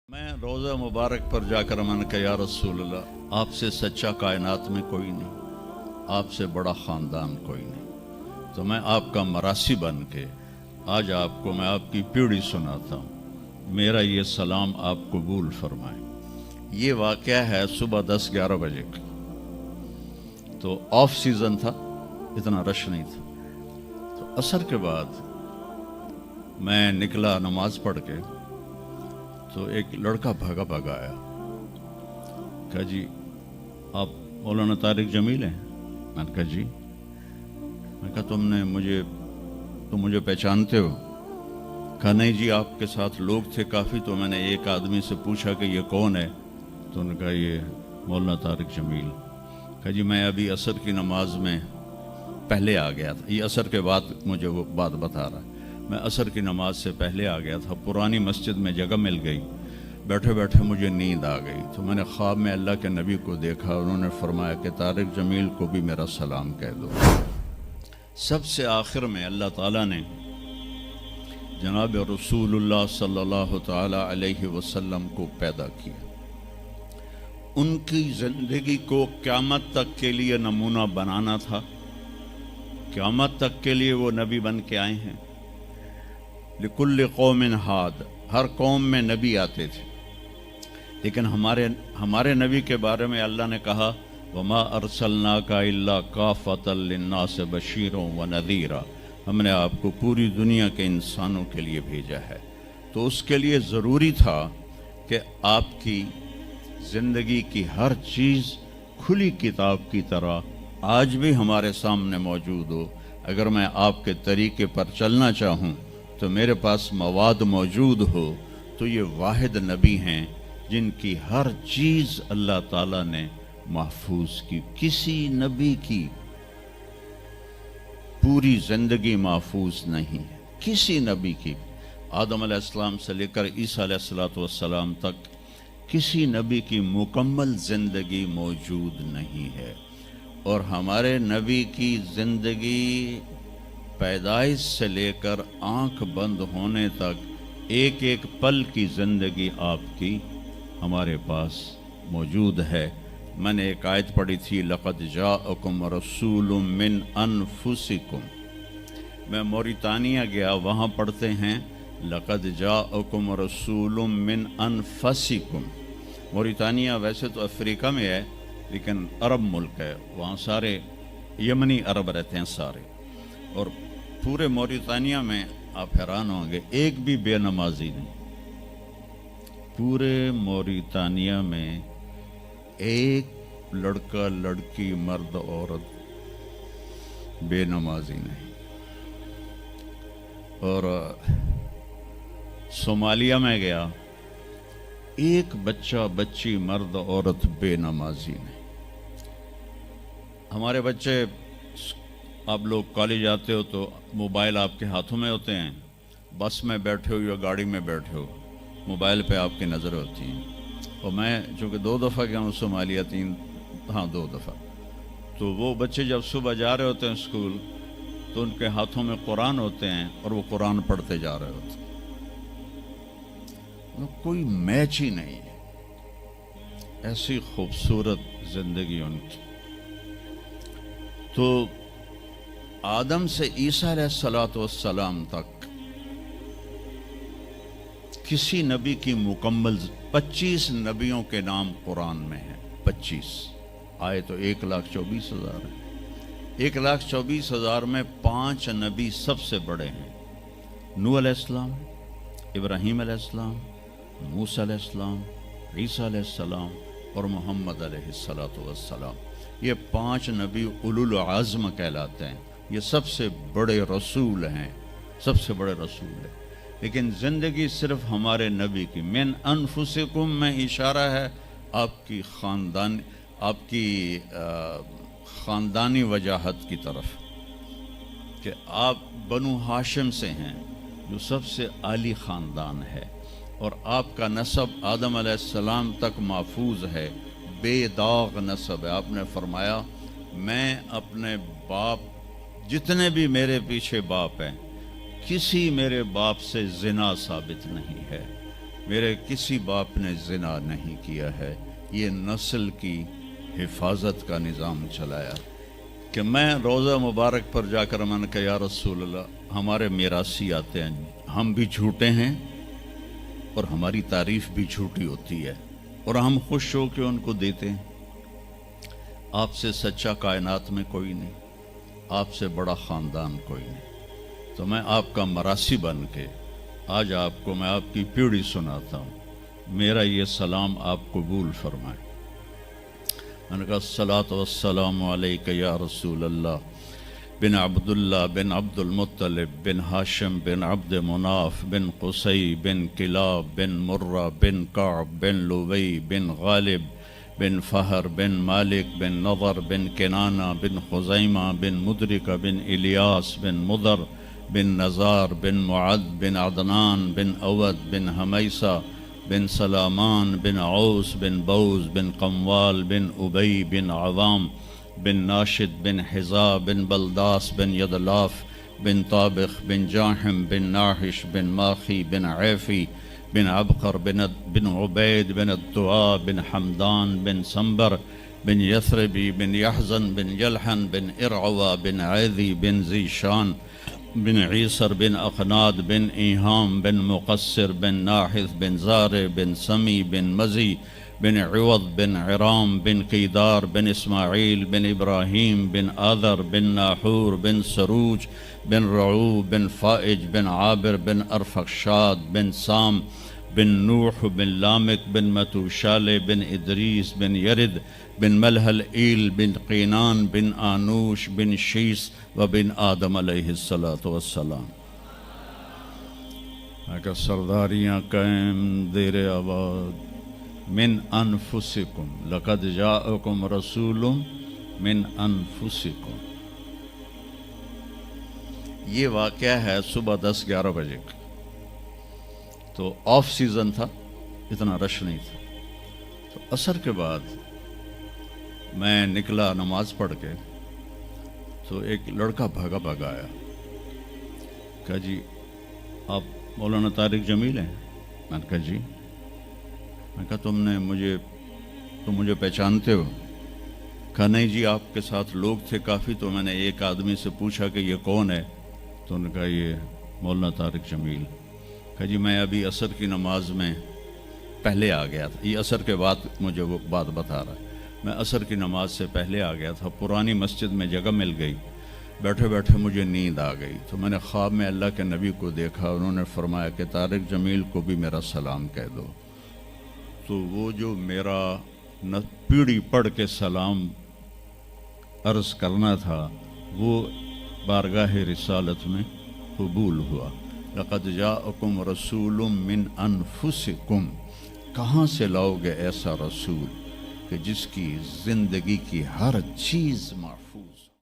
میں روزہ مبارک پر جا کر میں نے کہا یا رسول اللہ، آپ سے سچا کائنات میں کوئی نہیں، آپ سے بڑا خاندان کوئی نہیں، تو میں آپ کا مراسی بن کے آج آپ کو میں آپ کی پیڑھی سناتا ہوں، میرا یہ سلام آپ قبول فرمائیں۔ یہ واقعہ ہے صبح 10-11 بجے کا، تو آف سیزن تھا، اتنا رش نہیں تھا۔ تو عصر کے بعد میں نکلا نماز پڑھ کے، تو ایک لڑکا بھاگا آیا، کہا جی آپ مولانا طارق جمیل ہیں؟ میں نے کہا جی۔ میں کہا تم مجھے پہچانتے ہو؟ کہا نہیں جی، آپ کے ساتھ لوگ تھے کافی، تو میں نے ایک آدمی سے پوچھا کہ یہ کون ہے، تو انہوں نے کہا یہ مولانا طارق جمیل۔ کہا جی میں ابھی عصر کی نماز میں پہلے آ گیا تھا، یہ عصر کے بعد مجھے وہ بات بتا رہا ہے، میں عصر کی نماز سے پہلے آ گیا تھا، پرانی مسجد میں جگہ مل گئی، بیٹھے بیٹھے مجھے نیند آ گئی، تو میں نے خواب میں اللہ کے نبی کو دیکھا، انہوں نے فرمایا کہ طارق جمیل کو بھی میرا سلام کہہ دو۔ سب سے آخر میں اللہ تعالیٰ نے جناب رسول اللہ صلی اللہ تعالیٰ علیہ وسلم کو پیدا کیا، ان کی زندگی کو قیامت تک کے لیے نمونہ بنانا تھا، قیامت تک کے لیے وہ نبی بن کے آئے ہیں۔ لکل قوم ہاد، ہر قوم میں نبی آتے تھے، لیکن ہمارے نبی کے بارے میں اللہ نے کہا وما ارسلناک الا کافۃ للناس بشیرا ونذیرا، ہم نے آپ کو پوری دنیا کے انسانوں کے لیے بھیجا ہے۔ تو اس کے لیے ضروری تھا کہ آپ کی زندگی کی ہر چیز کھلی کتاب کی طرح آج بھی ہمارے سامنے موجود ہو۔ اگر میں آپ کے طریقے پر چلنا چاہوں تو میرے پاس مواد موجود ہو، تو یہ واحد نبی ہیں جن کی ہر چیز اللہ تعالیٰ نے محفوظ کی۔ کسی نبی کی پوری زندگی محفوظ نہیں ہے، کسی نبی کی، آدم علیہ السلام سے لے کر عیسیٰ علیہ السلام تک کسی نبی کی مکمل زندگی موجود نہیں ہے، اور ہمارے نبی کی زندگی پیدائش سے لے کر آنکھ بند ہونے تک ایک ایک پل کی زندگی آپ کی ہمارے پاس موجود ہے۔ میں نے ایک آیت پڑھی تھی لقد جاءکم رسول من انفسکم، میں موریتانیہ گیا، وہاں پڑھتے ہیں لقد جاءکم رسول من انفسکم۔ موریتانیہ ویسے تو افریقہ میں ہے لیکن عرب ملک ہے، وہاں سارے یمنی عرب رہتے ہیں سارے، اور پورے موریتانیہ میں آپ حیران ہوں گے ایک بھی بے نمازی نہیں، پورے موریتانیہ میں ایک لڑکا لڑکی مرد عورت بے نمازی نہیں۔ اور صومالیہ میں گیا، ایک بچہ بچی مرد عورت بے نمازی نہیں۔ ہمارے بچے، آپ لوگ کالج آتے ہو تو موبائل آپ کے ہاتھوں میں ہوتے ہیں، بس میں بیٹھے ہو یا گاڑی میں بیٹھے ہو، موبائل پہ آپ کی نظر ہوتی ہیں۔ اور میں چونکہ 2 دفعہ گیا ہوں صومالیہ، 2 دفعہ، تو وہ بچے جب صبح جا رہے ہوتے ہیں اسکول تو ان کے ہاتھوں میں قرآن ہوتے ہیں اور وہ قرآن پڑھتے جا رہے ہوتے ہیں، کوئی میچ ہی نہیں ہے، ایسی خوبصورت زندگی ان کی۔ تو آدم سے عیسیٰ علیہ السلام تک کسی نبی کی مکمل 25 نبیوں کے نام قرآن میں ہیں، 25 آئے تو 1,24,000 ہیں، 1,24,000 میں 5 نبی سب سے بڑے ہیں، نوح علیہ السلام، ابراہیم علیہ السلام، موسیٰ علیہ السلام، عیسیٰ علیہ السلام اور محمد علیہ السلام۔ یہ 5 نبی اولو العزم کہلاتے ہیں، یہ سب سے بڑے رسول ہیں، سب سے بڑے رسول ہیں، لیکن زندگی صرف ہمارے نبی کی من انفسکم میں اشارہ ہے آپ کی خاندانی وجاہت کی طرف، کہ آپ بنو ہاشم سے ہیں جو سب سے عالی خاندان ہے، اور آپ کا نسب آدم علیہ السلام تک محفوظ ہے، بے داغ نسب ہے۔ آپ نے فرمایا میں اپنے باپ، جتنے بھی میرے پیچھے باپ ہیں، کسی میرے باپ سے زنا ثابت نہیں ہے، میرے کسی باپ نے زنا نہیں کیا ہے. یہ نسل کی حفاظت کا نظام چلایا کہ میں روزہ مبارک پر جا کر میں نے کہا یا رسول اللہ ہمارے میراثی آتے ہیں, ہم بھی جھوٹے ہیں اور ہماری تعریف بھی جھوٹی ہوتی ہے اور ہم خوش ہو کے ان کو دیتے ہیں. آپ سے سچا کائنات میں کوئی نہیں, آپ سے بڑا خاندان کوئی نہیں. تو میں آپ کا مراسی بن کے آج آپ کو میں آپ کی پیڑھی سناتا ہوں. میرا یہ سلام آپ قبول فرمائیں. میں نے کہا الصلاۃ والسلام علیک یا رسول اللہ بن عبداللہ بن عبد المطلب بن ہاشم بن عبد مناف بن قصی بن کلاب بن مرہ بن کعب بن لبی بن غالب بن فہر بن مالک بن نضر بن کنانہ بن خزیمہ بن مدرکہ بن الیاس بن مضر بن نزار بن معد بن عدنان بن اود بن حمیسہ بن سلامان بن عوس بن بوز بن قموال بن ابی بن عوام بن ناشد بن حزا بن بلداس بن یدلاف بن طابخ بن جاحم بن ناحش بن ماخی بن عیفی بن عبقر بن عبید بن الدعاء بن حمدان بن سنبر بن یثربی بن یحزن بن یلحن بن ارعوا بن عیذی بن زیشان بن عیسر بن اقناد بن ایہام بن مقصر بن ناحث بن زار بن سمی بن مزی بن عوض بن عرام بن قیدار بن اسماعیل بن ابراہیم بن آذر بن ناحور بن سروج بن رعو بن فائج بن عابر بن ارفخشاد بن سام بن نوح بن لامک بن متوشال بن ادریس بن یرد بن ملحل ایل بن قینان بن آنوش بن شیس و بن آدم علیہ السلام. اگر سرداریاں قائم دیر آباد من انفسکم لقد جاءکم رسول من انفسکم. یہ واقعہ ہے صبح 10-11 بجے کا, تو آف سیزن تھا, اتنا رش نہیں تھا. تو عصر کے بعد میں نکلا نماز پڑھ کے, تو ایک لڑکا بھاگا آیا, کہا جی آپ مولانا طارق جمیل ہیں؟ میں نے کہا جی. میں کہا تم مجھے پہچانتے ہو؟ کہا نہیں جی, آپ کے ساتھ لوگ تھے کافی, تو میں نے ایک آدمی سے پوچھا کہ یہ کون ہے, تو انہوں نے کہا یہ مولانا طارق جمیل. کہا جی میں ابھی عصر کی نماز میں پہلے آ گیا تھا. یہ عصر کے بعد مجھے وہ بات بتا رہا ہے. میں عصر کی نماز سے پہلے آ گیا تھا, پرانی مسجد میں جگہ مل گئی, بیٹھے بیٹھے مجھے نیند آ گئی, تو میں نے خواب میں اللہ کے نبی کو دیکھا, انہوں نے فرمایا کہ طارق جمیل کو بھی میرا سلام کہہ دو. تو وہ جو میرا پیڑھی پڑھ کے سلام عرض کرنا تھا وہ بارگاہ رسالت میں قبول ہوا. لقد جاءکم رسول من انفسکم. کہاں سے لاؤ گے ایسا رسول کہ جس کی زندگی کی ہر چیز معاف